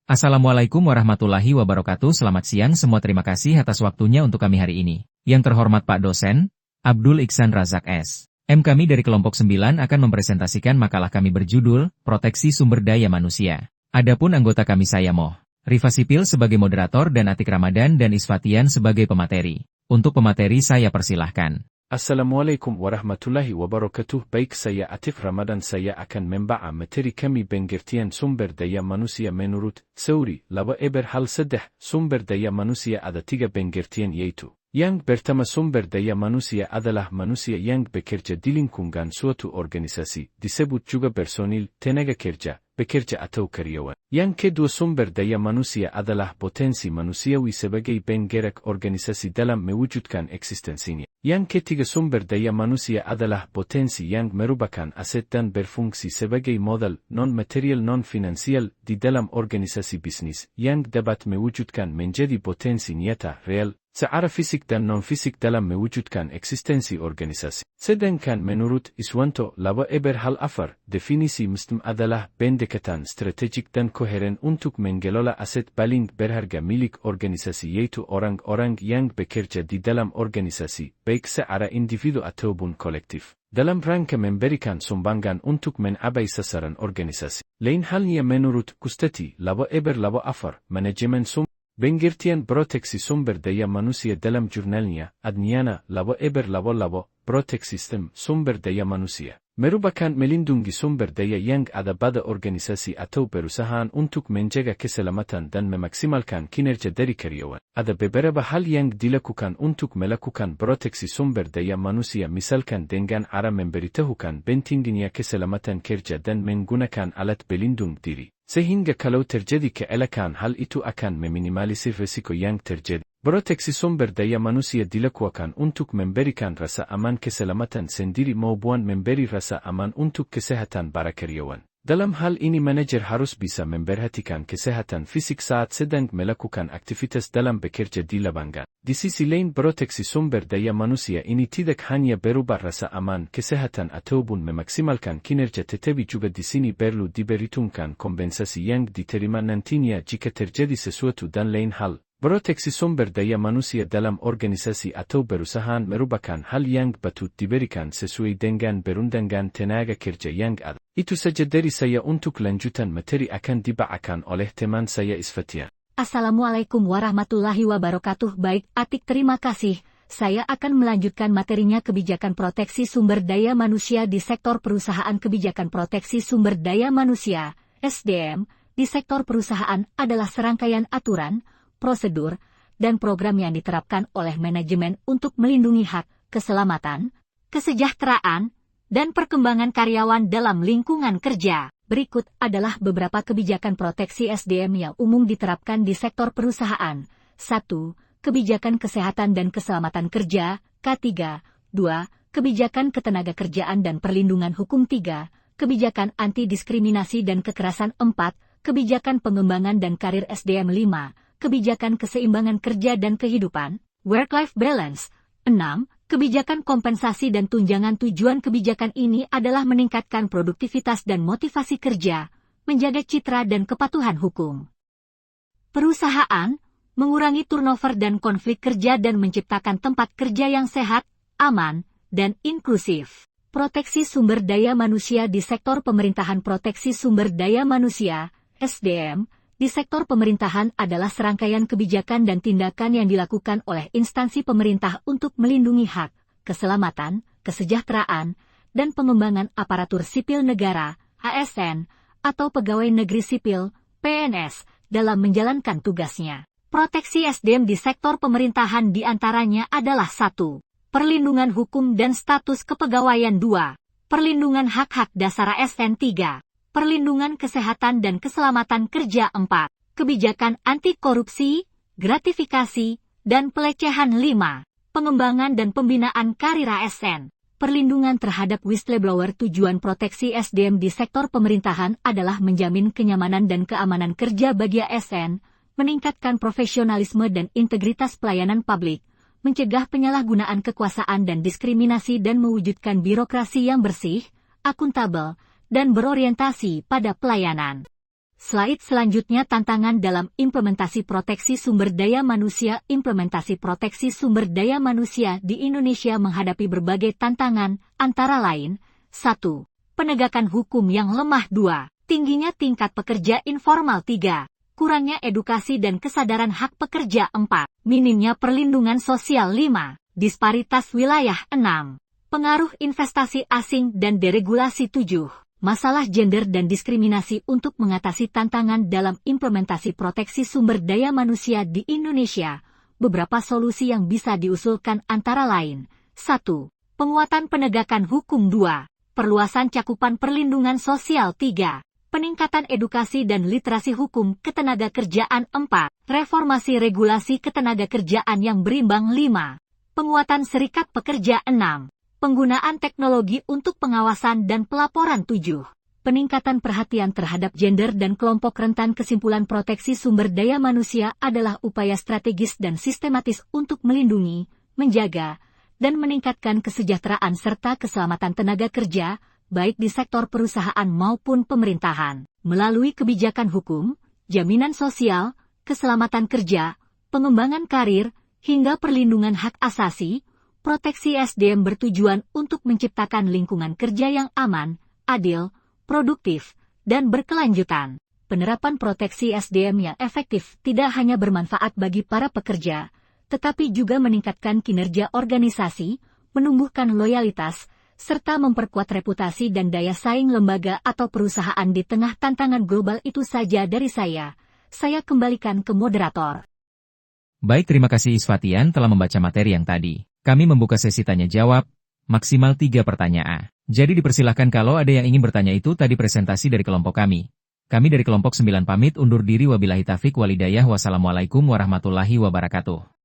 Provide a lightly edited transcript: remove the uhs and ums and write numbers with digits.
Assalamualaikum warahmatullahi wabarakatuh. Selamat siang semua, terima kasih atas waktunya untuk kami hari ini. Yang terhormat Pak Dosen, Abdul Iksan Razak S. M. Kami dari kelompok 9 akan mempresentasikan makalah kami berjudul, Proteksi Sumber Daya Manusia. Adapun anggota kami saya Moh Rifa Sipil sebagai moderator dan Atik Ramadan dan Isfatian sebagai pemateri. Untuk pemateri saya persilahkan. Assalamualaikum warahmatullahi wabarakatuh. Baik, saya Atif Ramadan. Saya akan membaca materi kami pengertian sumber daya manusia menurut Seuri. Hal sedah sumber daya manusia ada 3 pengertian, yaitu yang pertama, sumber daya manusia adalah manusia yang bekerja di lingkungan suatu organisasi, disebut juga personil, tenaga kerja, bekerja atau karyawan. Yang kedua, sumber daya manusia adalah potensi manusiawi sebagai penggerak organisasi dalam mewujudkan eksistensinya. Yang ketiga, sumber daya manusia adalah potensi yang merupakan aset dan berfungsi sebagai modal non-material non-finansial di dalam organisasi bisnis, yang dapat mewujudkan menjadi potensi nyata real secara fisik dan non-fisik dalam mewujudkan eksistensi organisasi. Sedangkan menurut Iswanto, hal afar, definisi sistem adalah pendekatan strategik dan koheren untuk mengelola aset paling berharga milik organisasi, yaitu orang-orang yang bekerja di dalam organisasi, baik secara individu ataupun kolektif, dalam rangka memberikan sumbangan untuk mencapai sasaran organisasi. Lain halnya menurut Kustati, afar, manajemen pengertian proteksi sumber daya manusia dalam jurnalnya, Adniana, proteksi sistem sumber daya manusia, merupakan melindungi sumber daya yang ada pada organisasi atau perusahaan untuk menjaga keselamatan dan memaksimalkan kinerja dari karyawan. Ada beberapa hal yang dilakukan untuk melakukan proteksi sumber daya manusia, misalkan dengan cara memberitahukan pentingnya keselamatan kerja dan menggunakan alat pelindung diri, sehingga kalau terjadi kecelakaan hal itu akan meminimalisir risiko yang terjadi. Proteksi sumber daya manusia dilakukan untuk memberikan rasa aman keselamatan sendiri maupun memberi rasa aman untuk kesehatan para karyawan. Dalam hal ini manajer harus bisa memperhatikan kesehatan fisik saat sedang melakukan aktivitas dalam bekerja di lapangan. Di sisi lain, proteksi sumber daya manusia ini tidak hanya berubah rasa aman kesehatan ataupun memaksimalkan kinerja, tetapi juga di sini perlu diperhitungkan kompensasi yang diterima nantinya jika terjadi sesuatu dan lain hal. Proteksi sumber daya manusia dalam organisasi atau perusahaan merupakan hal yang patut diberikan sesuai dengan perundangan tenaga kerja yang ada. Itu saja dari saya. Untuk lanjutan materi akan dibacakan oleh teman saya Isfatian. Assalamualaikum warahmatullahi wabarakatuh. Baik, Atik, terima kasih. Saya akan melanjutkan materinya kebijakan proteksi sumber daya manusia di sektor perusahaan. Kebijakan proteksi sumber daya manusia, SDM, di sektor perusahaan adalah serangkaian aturan, prosedur, dan program yang diterapkan oleh manajemen untuk melindungi hak, keselamatan, kesejahteraan, dan perkembangan karyawan dalam lingkungan kerja. Berikut adalah beberapa kebijakan proteksi SDM yang umum diterapkan di sektor perusahaan. 1. Kebijakan Kesehatan dan Keselamatan Kerja, K3. 2. Kebijakan Ketenagakerjaan dan Perlindungan Hukum. 3. Kebijakan Anti-Diskriminasi dan Kekerasan. 4. Kebijakan Pengembangan dan Karir SDM. 5. Kebijakan Keseimbangan Kerja dan Kehidupan, Work-Life Balance. 6. Kebijakan Kompensasi dan Tunjangan. Tujuan kebijakan ini adalah meningkatkan produktivitas dan motivasi kerja, menjaga citra dan kepatuhan hukum perusahaan, mengurangi turnover dan konflik kerja dan menciptakan tempat kerja yang sehat, aman, dan inklusif. Proteksi sumber daya manusia di sektor pemerintahan. Proteksi sumber daya manusia, SDM, di sektor pemerintahan adalah serangkaian kebijakan dan tindakan yang dilakukan oleh instansi pemerintah untuk melindungi hak, keselamatan, kesejahteraan, dan pengembangan aparatur sipil negara, ASN, atau pegawai negeri sipil, PNS, dalam menjalankan tugasnya. Proteksi SDM di sektor pemerintahan diantaranya adalah 1. Perlindungan hukum dan status kepegawaian. 2. Perlindungan hak-hak dasar ASN. 3. Perlindungan kesehatan dan keselamatan kerja. 4. Kebijakan anti korupsi, gratifikasi, dan pelecehan. 5. Pengembangan dan pembinaan karir ASN. Perlindungan terhadap whistleblower. Tujuan proteksi SDM di sektor pemerintahan adalah menjamin kenyamanan dan keamanan kerja bagi ASN, meningkatkan profesionalisme dan integritas pelayanan publik, mencegah penyalahgunaan kekuasaan dan diskriminasi dan mewujudkan birokrasi yang bersih, akuntabel, dan berorientasi pada pelayanan. Slide selanjutnya tantangan dalam implementasi proteksi sumber daya manusia. Implementasi proteksi sumber daya manusia di Indonesia menghadapi berbagai tantangan, antara lain, 1. Penegakan hukum yang lemah. 2. Tingginya tingkat pekerja informal. 3. Kurangnya edukasi dan kesadaran hak pekerja. 4. Minimnya perlindungan sosial. 5. Disparitas wilayah. 6. Pengaruh investasi asing dan deregulasi. 7. Masalah gender dan diskriminasi. Untuk mengatasi tantangan dalam implementasi proteksi sumber daya manusia di Indonesia, beberapa solusi yang bisa diusulkan antara lain, 1. Penguatan penegakan hukum. 2. Perluasan cakupan perlindungan sosial. 3. Peningkatan edukasi dan literasi hukum ketenagakerjaan. 4. Reformasi regulasi ketenagakerjaan yang berimbang. 5. Penguatan serikat pekerja. 6. Penggunaan teknologi untuk pengawasan dan pelaporan. 7. Peningkatan perhatian terhadap gender dan kelompok rentan. Kesimpulan proteksi sumber daya manusia adalah upaya strategis dan sistematis untuk melindungi, menjaga, dan meningkatkan kesejahteraan serta keselamatan tenaga kerja, baik di sektor perusahaan maupun pemerintahan, melalui kebijakan hukum, jaminan sosial, keselamatan kerja, pengembangan karir, hingga perlindungan hak asasi. Proteksi SDM bertujuan untuk menciptakan lingkungan kerja yang aman, adil, produktif, dan berkelanjutan. Penerapan proteksi SDM yang efektif tidak hanya bermanfaat bagi para pekerja, tetapi juga meningkatkan kinerja organisasi, menumbuhkan loyalitas, serta memperkuat reputasi dan daya saing lembaga atau perusahaan di tengah tantangan global. Itu saja dari saya. Saya kembalikan ke moderator. Baik, terima kasih Isfatian telah membaca materi yang tadi. Kami membuka sesi tanya-jawab, maksimal 3 pertanyaan. Jadi dipersilahkan kalau ada yang ingin bertanya. Itu tadi presentasi dari kelompok kami. Kami dari kelompok 9 pamit undur diri. Wabillahi taufiq walhidayah. Wassalamualaikum warahmatullahi wabarakatuh.